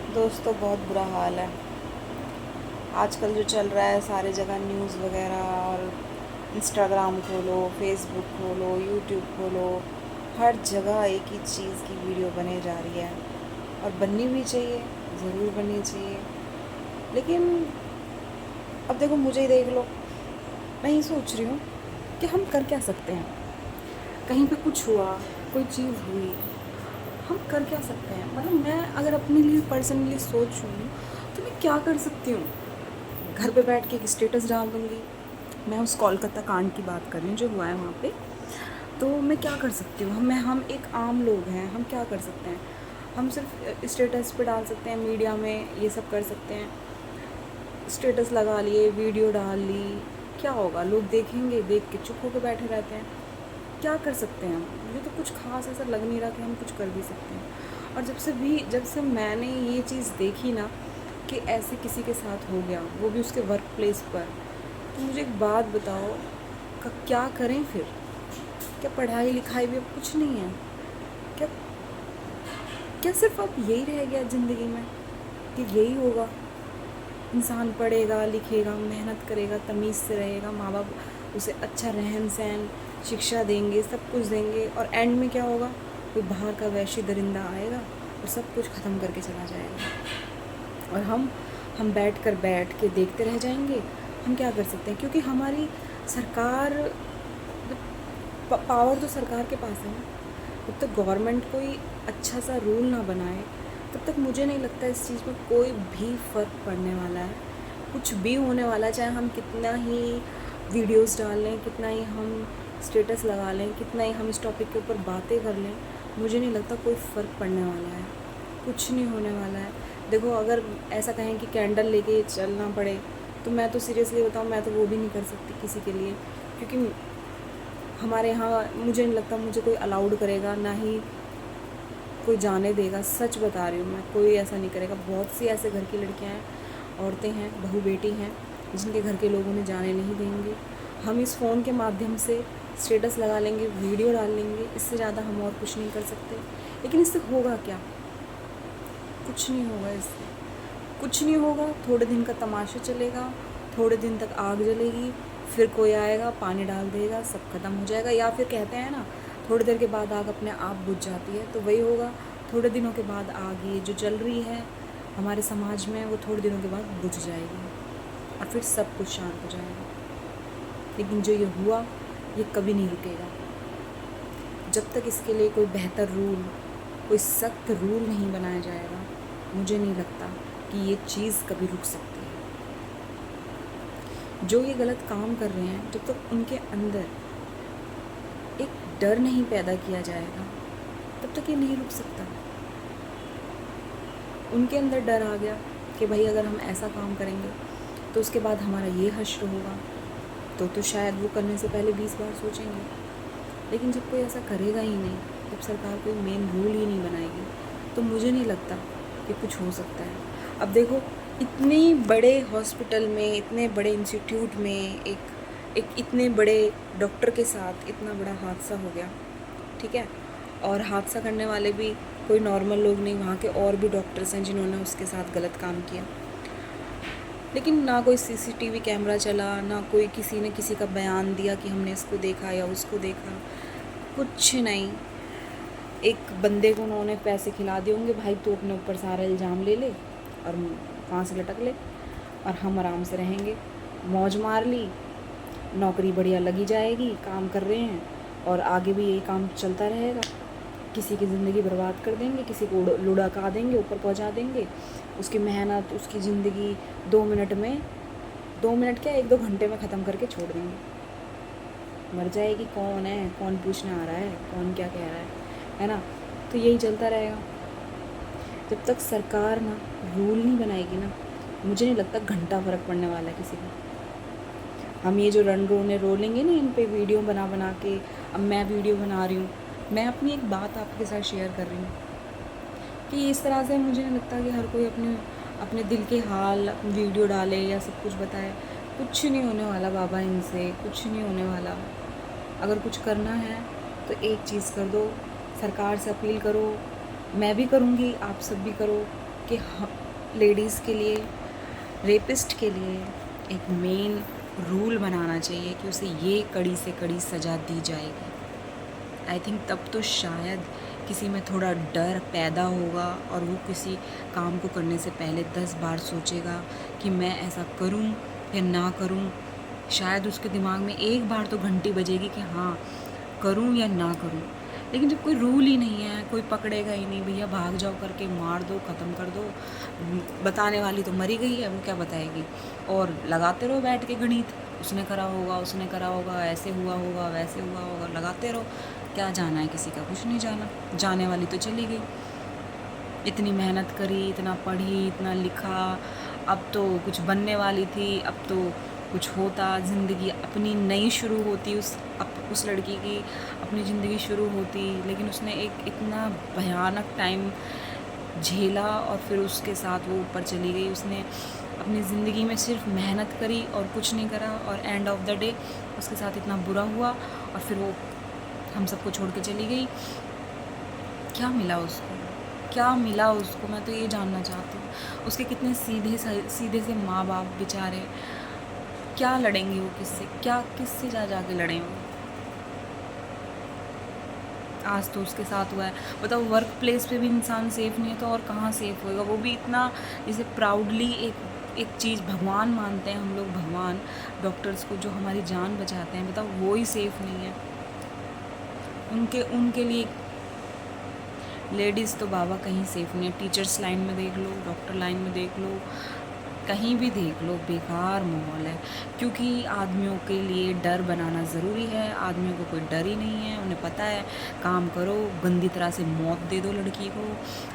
दोस्तों बहुत बुरा हाल है। आजकल जो चल रहा है सारे जगह न्यूज़ वगैरह और इंस्टाग्राम खोलो, फेसबुक खोलो, यूट्यूब खोलो, हर जगह एक ही चीज़ की वीडियो बने जा रही है और बननी भी चाहिए, ज़रूर बननी चाहिए। लेकिन अब देखो मुझे ही देख लो, मैं ये सोच रही हूँ कि हम कर क्या सकते हैं। कहीं पे कुछ हुआ, कोई चीज़ हुई, हम कर क्या सकते हैं। मतलब मैं अगर अपने लिए पर्सनली सोचूँ तो मैं क्या कर सकती हूँ। घर पे बैठ के एक स्टेटस डाल दूँगी। मैं उस कोलकाता कांड की बात कर रही हूँ जो हुआ है वहाँ पे। तो मैं क्या कर सकती हूँ, हम एक आम लोग हैं, हम क्या कर सकते हैं। हम सिर्फ स्टेटस पे डाल सकते हैं, मीडिया में ये सब कर सकते हैं। स्टेटस लगा लिए, वीडियो डाल ली, क्या होगा, लोग देखेंगे, देख के चुप होकर बैठे रहते हैं। क्या कर सकते हैं हम। मुझे तो कुछ खास ऐसा लग नहीं रहा कि हम कुछ कर भी सकते हैं। और जब से मैंने ये चीज़ देखी ना कि ऐसे किसी के साथ हो गया, वो भी उसके वर्क प्लेस पर, तो मुझे एक बात बताओ, क्या करें फिर। क्या पढ़ाई लिखाई भी अब कुछ नहीं है। क्या क्या सिर्फ अब यही रह गया ज़िंदगी में कि यही होगा। इंसान पढ़ेगा लिखेगा, मेहनत करेगा, तमीज़ से रहेगा, माँ बाप उसे अच्छा रहन सहन शिक्षा देंगे, सब कुछ देंगे, और एंड में क्या होगा, कोई बाहर का वैश्य दरिंदा आएगा और सब कुछ ख़त्म करके चला जाएगा। और हम बैठ के देखते रह जाएंगे। हम क्या कर सकते हैं, क्योंकि हमारी सरकार, पावर तो सरकार के पास है ना। जब तक गवर्नमेंट कोई अच्छा सा रूल ना बनाए, तब तक मुझे नहीं लगता इस चीज़ में कोई भी फ़र्क पड़ने वाला है, कुछ भी होने वाला है। चाहे हम कितना ही वीडियोस डाल लें, कितना ही हम स्टेटस लगा लें, कितना ही हम इस टॉपिक के ऊपर बातें कर लें, मुझे नहीं लगता कोई फ़र्क पड़ने वाला है, कुछ नहीं होने वाला है। देखो, अगर ऐसा कहें कि कैंडल लेके चलना पड़े, तो मैं तो सीरियसली बताऊँ, मैं तो वो भी नहीं कर सकती किसी के लिए, क्योंकि हमारे यहाँ मुझे नहीं लगता मुझे कोई अलाउड करेगा, ना ही कोई जाने देगा। सच बता रही हूँ मैं, कोई ऐसा नहीं करेगा। बहुत सी ऐसे घर की लड़कियाँ हैं, औरतें हैं, बहू बेटी हैं, जिनके घर के लोग उन्हें जाने नहीं देंगे। हम इस फ़ोन के माध्यम से स्टेटस लगा लेंगे, वीडियो डाल लेंगे, इससे ज़्यादा हम और कुछ नहीं कर सकते। लेकिन इससे होगा क्या, कुछ नहीं होगा। इससे कुछ नहीं होगा। थोड़े दिन का तमाशा चलेगा, थोड़े दिन तक आग जलेगी, फिर कोई आएगा पानी डाल देगा, सब खत्म हो जाएगा। या फिर कहते हैं ना, थोड़ी देर के बाद आग अपने आप बुझ जाती है, तो वही होगा। थोड़े दिनों के बाद आग ये जो जल रही है हमारे समाज में, वो थोड़े दिनों के बाद बुझ जाएगी और फिर सब कुछ शांत हो जाएगा। लेकिन जो ये हुआ, ये कभी नहीं रुकेगा। जब तक इसके लिए कोई बेहतर रूल, कोई सख्त रूल नहीं बनाया जाएगा, मुझे नहीं लगता कि ये चीज़ कभी रुक सकती है। जो ये गलत काम कर रहे हैं, जब तक उनके अंदर एक डर नहीं पैदा किया जाएगा, तब तक ये नहीं रुक सकता। उनके अंदर डर आ गया कि भाई अगर हम ऐसा काम करेंगे तो उसके बाद हमारा ये हश्र होगा, तो शायद वो करने से पहले 20 बार सोचेंगे। लेकिन जब कोई ऐसा करेगा ही नहीं, जब सरकार कोई मेन रूल ही नहीं बनाएगी, तो मुझे नहीं लगता कि कुछ हो सकता है। अब देखो, इतने बड़े हॉस्पिटल में, इतने बड़े इंस्टीट्यूट में एक इतने बड़े डॉक्टर के साथ इतना बड़ा हादसा हो गया, ठीक है। और हादसा करने वाले भी कोई नॉर्मल लोग नहीं, वहाँ के और भी डॉक्टर्स हैं जिन्होंने उसके साथ गलत काम किया। लेकिन ना कोई सीसीटीवी कैमरा चला, ना कोई किसी ने किसी का बयान दिया कि हमने इसको देखा या उसको देखा, कुछ नहीं। एक बंदे को उन्होंने पैसे खिला दिए होंगे, भाई तू अपने ऊपर सारा इल्ज़ाम ले ले और फांसी लटक ले, और हम आराम से रहेंगे। मौज मार ली, नौकरी बढ़िया लगी जाएगी, काम कर रहे हैं और आगे भी यही काम चलता रहेगा। किसी की ज़िंदगी बर्बाद कर देंगे, किसी को लुढ़का देंगे, ऊपर पहुंचा देंगे, उसकी मेहनत, उसकी ज़िंदगी 2 मिनट में, 2 मिनट क्या, 1-2 घंटे में ख़त्म करके छोड़ देंगे। मर जाएगी, कौन है, कौन पूछने आ रहा है, कौन क्या कह रहा है ना। तो यही चलता रहेगा जब तक सरकार ना रूल नहीं बनाएगी ना। मुझे नहीं लगता घंटा फ़र्क पड़ने वाला है किसी को। हम ये जो रन रोने रोलेंगे ना इन पे वीडियो बना बना के, अब मैं वीडियो बना रही हूँ, मैं अपनी एक बात आपके साथ शेयर कर रही हूँ कि इस तरह से मुझे नहीं लगता कि हर कोई अपने अपने दिल के हाल वीडियो डाले या सब कुछ बताए। कुछ नहीं होने वाला बाबा, इनसे कुछ नहीं होने वाला। अगर कुछ करना है तो एक चीज़ कर दो, सरकार से अपील करो, मैं भी करूँगी, आप सब भी करो, कि लेडीज़ के लिए, रेपिस्ट के लिए एक मेन रूल बनाना चाहिए कि उसे ये कड़ी से कड़ी सज़ा दी जाएगी। आई थिंक तब तो शायद किसी में थोड़ा डर पैदा होगा और वो किसी काम को करने से पहले 10 बार सोचेगा कि मैं ऐसा करूं या ना करूं। शायद उसके दिमाग में एक बार तो घंटी बजेगी कि हाँ करूं या ना करूं। लेकिन जब कोई रूल ही नहीं है, कोई पकड़ेगा ही नहीं, भैया भाग जाओ करके मार दो, ख़त्म कर दो, बताने वाली तो मरी गई है, वो क्या बताएगी। और लगाते रहो बैठ के गणित, उसने करा होगा, उसने करा होगा, ऐसे हुआ होगा, वैसे हुआ होगा, लगाते रहो। क्या जाना है किसी का, कुछ नहीं जाना, जाने वाली तो चली गई। इतनी मेहनत करी, इतना पढ़ी, इतना लिखा, अब तो कुछ बनने वाली थी, अब तो कुछ होता, ज़िंदगी अपनी नई शुरू होती, उस लड़की की अपनी ज़िंदगी शुरू होती। लेकिन उसने एक इतना भयानक टाइम झेला और फिर उसके साथ वो ऊपर चली गई। उसने अपनी ज़िंदगी में सिर्फ मेहनत करी और कुछ नहीं करा, और एंड ऑफ द डे उसके साथ इतना बुरा हुआ और फिर वो हम सबको छोड़ के चली गई। क्या मिला उसको, क्या मिला उसको, मैं तो ये जानना चाहती हूँ। उसके कितने सीधे से माँ बाप बेचारे, क्या लड़ेंगे वो किससे, क्या किससे जा के लड़ें वो। आज तो उसके साथ हुआ है, बताओ वर्क प्लेस पे भी इंसान सेफ़ नहीं है तो और कहाँ सेफ़ होएगा। वो भी इतना जैसे प्राउडली एक चीज़ भगवान मानते हैं हम लोग, भगवान डॉक्टर्स को जो हमारी जान बचाते हैं, बताओ वो ही सेफ़ नहीं है। उनके लिए लेडीज़ तो बाबा कहीं सेफ़ नहीं है। टीचर्स लाइन में देख लो, डॉक्टर लाइन में देख लो, कहीं भी देख लो, बेकार माहौल है। क्योंकि आदमियों के लिए डर बनाना ज़रूरी है। आदमियों को कोई डर ही नहीं है, उन्हें पता है काम करो, गंदी तरह से मौत दे दो लड़की को,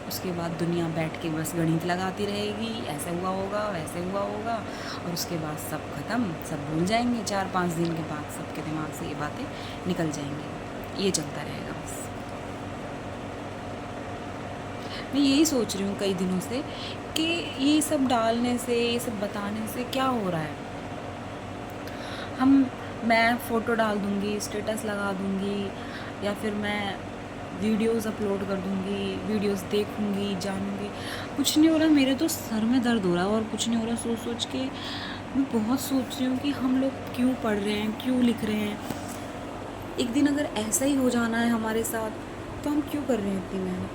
उसके बाद दुनिया बैठ के बस गणित लगाती रहेगी, ऐसे हुआ होगा, वैसे हुआ होगा, और उसके बाद सब ख़त्म, सब भूल जाएंगे। 4-5 दिन के बाद सबके दिमाग से ये बातें निकल जाएंगी। ये चलता रहेगा बस। मैं यही सोच रही हूँ कई दिनों से कि ये सब डालने से, ये सब बताने से क्या हो रहा है। मैं फ़ोटो डाल दूँगी, स्टेटस लगा दूँगी, या फिर मैं वीडियोस अपलोड कर दूँगी, वीडियोस देखूँगी, जानूँगी, कुछ नहीं हो रहा। मेरे तो सर में दर्द हो रहा है और कुछ नहीं हो रहा। सोच के मैं बहुत सोच रही हूँ कि हम लोग क्यों पढ़ रहे हैं, क्यों लिख रहे हैं। एक दिन अगर ऐसा ही हो जाना है हमारे साथ तो हम क्यों कर रहे हैं इतनी मेहनत।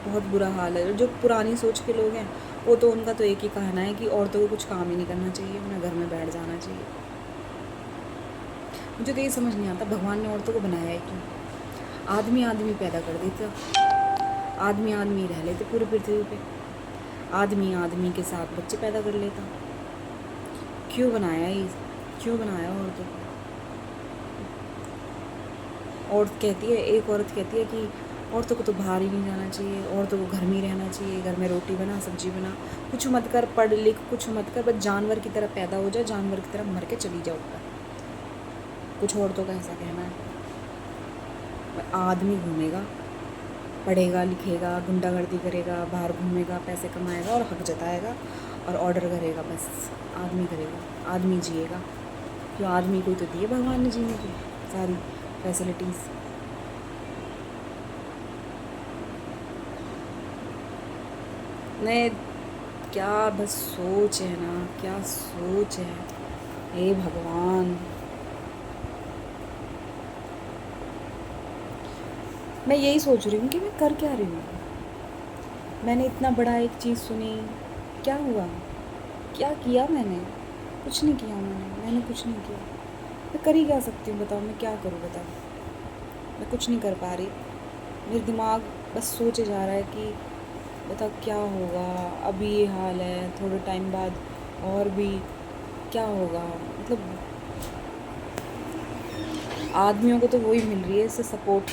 बहुत बुरा हाल है। जो पुरानी सोच के लोग हैं वो तो, उनका तो एक ही कहना है कि औरतों को कुछ काम ही नहीं करना चाहिए, उन्हें घर में बैठ जाना चाहिए। मुझे तो ये समझ नहीं आता भगवान ने औरतों को बनाया है क्यों। आदमी आदमी पैदा कर देता, आदमी आदमी रह लेते पूरे पृथ्वी पे, आदमी आदमी के साथ बच्चे पैदा कर लेता। क्यों बनाया ये, क्यों बनाया औरतों को। औरत कहती है, एक औरत कहती है कि औरतों को तो बाहर ही नहीं जाना चाहिए, औरतों को घर में ही रहना चाहिए, घर में रोटी बना, सब्जी बना, कुछ मत कर, पढ़ लिख कुछ मत कर, बस जानवर की तरह पैदा हो जाए, जानवर की तरह मर के चली जाओ ऊपर। कुछ औरतों का ऐसा कहना है। आदमी घूमेगा, पढ़ेगा लिखेगा, गुंडागर्दी करेगा, बाहर घूमेगा, पैसे कमाएगा और हक जताएगा और ऑर्डर करेगा, बस आदमी करेगा, आदमी जिएगा। क्यों, आदमी को तो दिए भगवान ने जीने की सारी फैसिलिटीज़। नहीं, क्या बस सोच है ना, क्या सोच है, हे भगवान। मैं यही सोच रही हूँ कि मैं कर क्या रही हूँ। मैंने इतना बड़ा एक चीज़ सुनी, क्या हुआ, क्या किया मैंने, कुछ नहीं किया मैंने कुछ नहीं किया। मैं कर ही क्या सकती हूँ, बताओ मैं क्या करूँ, बताओ। मैं कुछ नहीं कर पा रही। मेरा दिमाग बस सोचे जा रहा है कि बताओ क्या होगा, अभी ये हाल है, थोड़े टाइम बाद और भी क्या होगा। मतलब आदमियों को तो वही मिल रही है इससे सपोर्ट,